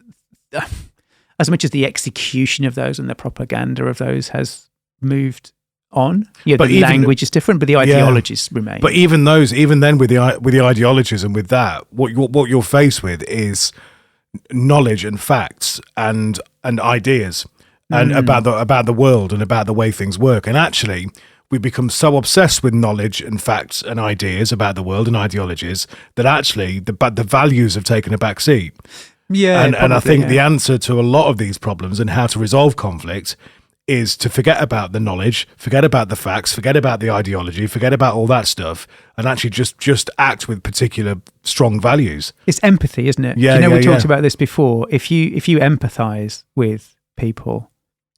the execution of those and the propaganda of those has moved on. But the language is different, but the ideologies remain. But even then with the ideologies and with that, what you're faced with is knowledge and facts and ideas and about the world and about the way things work. And actually, we become so obsessed with knowledge and facts and ideas about the world and ideologies that actually the values have taken a back seat. Yeah, and I think the answer to a lot of these problems and how to resolve conflict is to forget about the knowledge, forget about the facts, forget about the ideology, forget about all that stuff, and actually just act with particular strong values. It's empathy, isn't it? Yeah, we talked about this before. If you empathize with people,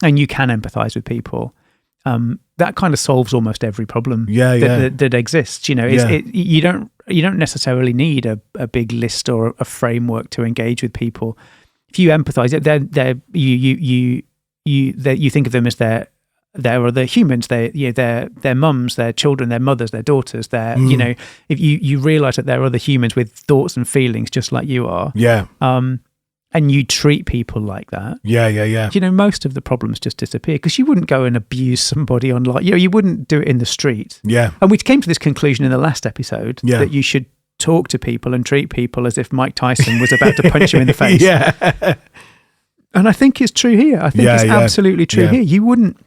and you can empathize with people, that kind of solves almost every problem that exists. You don't necessarily need a big list or a framework to engage with people. If you empathize, you think of them as they're other humans. They're mums, their children, their mothers, their daughters. If you realize that they're other humans with thoughts and feelings just like you are. Yeah. And you treat people like that. Yeah. Most of the problems just disappear because you wouldn't go and abuse somebody online. You wouldn't do it in the street. Yeah. And we came to this conclusion in the last episode that you should talk to people and treat people as if Mike Tyson was about to punch him in the face. Yeah. And I think it's true here. I think it's absolutely true here. You wouldn't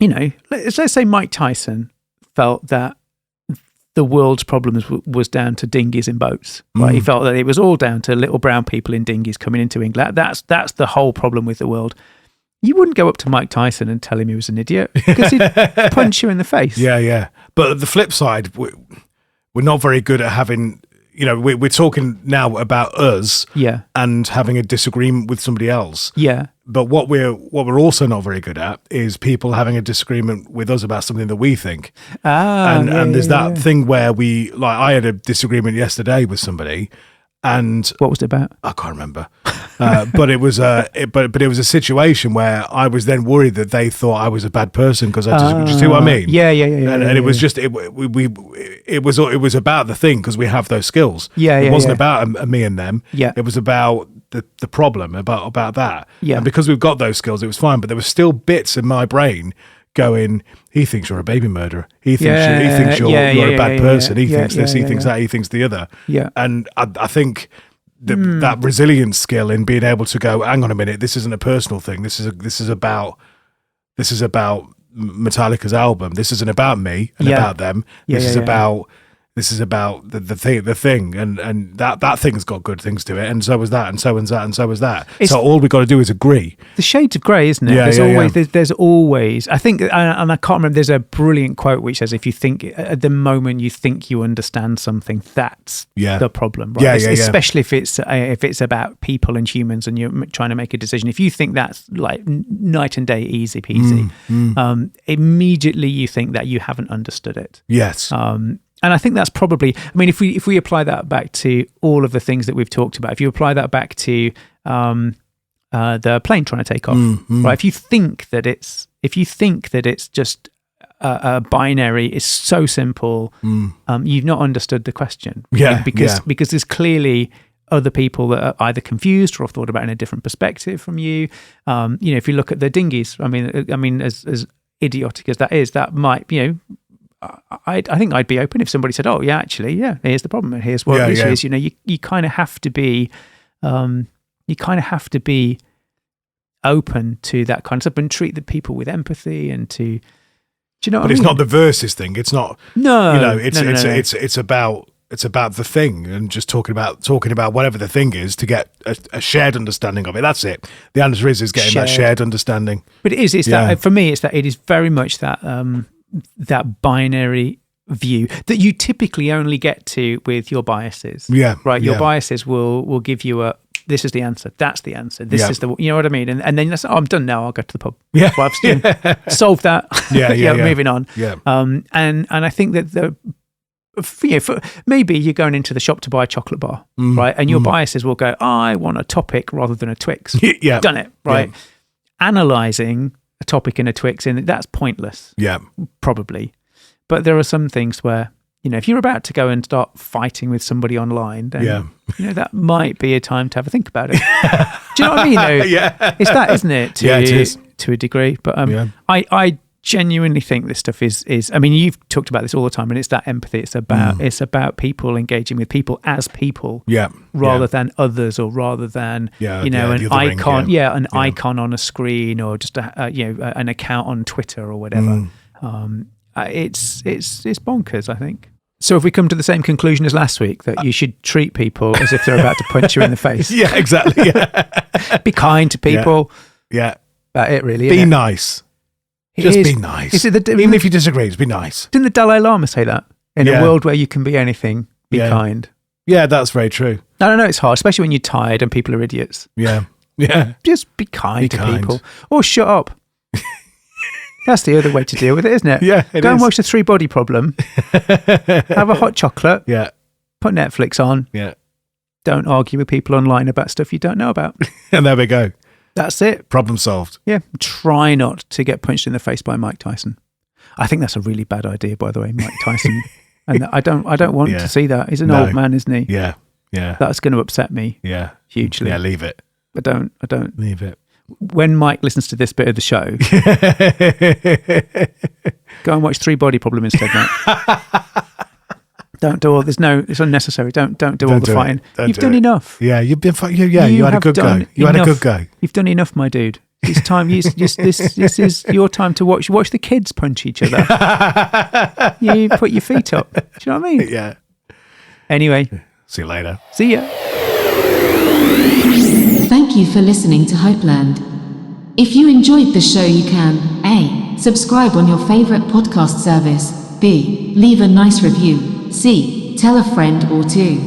let's say Mike Tyson felt that the world's problems was down to dinghies and boats. Right? He felt that it was all down to little brown people in dinghies coming into England. That's the whole problem with the world. You wouldn't go up to Mike Tyson and tell him he was an idiot because he'd punch you in the face. Yeah. But the flip side, we're not very good at having, we're talking now about us and having a disagreement with somebody else. Yeah. But what we're also not very good at is people having a disagreement with us about something that we think. And there's that thing where I had a disagreement yesterday with somebody. And what was it about? I can't remember, but it was but it was a situation where I was then worried that they thought I was a bad person because I just, do you see what I mean? Yeah. And it was just it was about the thing because we have those skills. It wasn't about me and them. Yeah, it was about the problem about that. Yeah, and because we've got those skills, it was fine. But there were still bits in my brain going, he thinks you're a baby murderer. He thinks you're a bad person. He thinks this. He thinks that. He thinks the other. Yeah. And I think that resilience skill in being able to go, hang on a minute, this isn't a personal thing. This is about Metallica's album. This isn't about me and about them. This is about the thing, and that thing's got good things to it, and so was that, and so was that, and so was that. So all we got to do is agree. The shades of grey, isn't it? There's always. I think, and I can't remember. There's a brilliant quote which says, "If you think at the moment you think you understand something, that's the problem." Right? Especially if it's about people and humans, and you're trying to make a decision. If you think that's like night and day, easy peasy, immediately you think that you haven't understood it. Yes. And I think that's probably, I mean, if we apply that back to all of the things that we've talked about, if you apply that back to the plane trying to take off, right? If you think that it's just a binary, it's so simple, you've not understood the question. Because there's clearly other people that are either confused or have thought about it in a different perspective from you. If you look at the dinghies, I mean, as idiotic as that is, that might, I think I'd be open if somebody said, "Oh, yeah, actually, here's the problem, and here's what the issue is." You kind of have to be, open to that kind of stuff and treat the people with empathy and to, do you know? But it's not the versus thing. It's not. No, it's about the thing and just talking about whatever the thing is to get a shared understanding of it. That's it. The answer is getting that shared understanding. But it's that for me. It's that it is very much that. That binary view that you typically only get to with your biases. Yeah. Right. Your biases will give you this is the answer. That's the answer. This is you know what I mean? And then that's, I'm done now. I'll go to the pub. Yeah. Well, I've solved that. Moving on. Yeah. And I think that maybe you're going into the shop to buy a chocolate bar, right? And your biases will go, I want a topic rather than a Twix. Done it. Right. Yeah. Analyzing a topic in a Twix, and that's pointless. Yeah, probably. But there are some things where, if you're about to go and start fighting with somebody online, then that might be a time to have a think about it. Do you know what I mean? Though? Yeah, it's that, isn't it? It is to a degree. But I genuinely think this stuff is. I mean, you've talked about this all the time, and it's that empathy. It's about people engaging with people as people, rather than others, or rather than an icon, an icon on a screen, or just an account on Twitter or whatever. It's bonkers, I think. So if we come to the same conclusion as last week, that you should treat people as if they're about to punch you in the face. Yeah, exactly. Yeah. Be kind to people. Yeah. That's it, really. Be nice. Just be nice. Even if you disagree, just be nice. Didn't the Dalai Lama say that? In a world where you can be anything, be kind. Yeah, that's very true. I don't know, it's hard, especially when you're tired and people are idiots. Yeah. Yeah. Just be kind to people. Or shut up. That's the other way to deal with it, isn't it? Yeah, Go and watch the 3 Body Problem. Have a hot chocolate. Yeah. Put Netflix on. Yeah. Don't argue with people online about stuff you don't know about. And there we go. That's it. Problem solved. Yeah. Try not to get punched in the face by Mike Tyson. I think that's a really bad idea, by the way, Mike Tyson. And I don't want to see that. He's an old man, isn't he? Yeah. Yeah. That's going to upset me. Yeah. Hugely. Yeah, leave it. I don't. Leave it. When Mike listens to this bit of the show, go and watch 3 Body Problem instead, mate. Don't do all. It's unnecessary. Don't do all the fighting. You've done enough. Yeah, you've been. You had a good go. You had a good go. You've done enough, my dude. It's time. This is your time to watch the kids punch each other. You put your feet up. Do you know what I mean? Yeah. Anyway, See you later. see ya. Thank you for listening to Hopeland. If you enjoyed the show, you can A. Subscribe on your favorite podcast service. B. Leave a nice review. C. Tell a friend or two.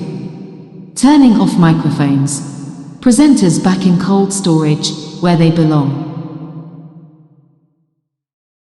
Turning off microphones. Presenters back in cold storage, where they belong.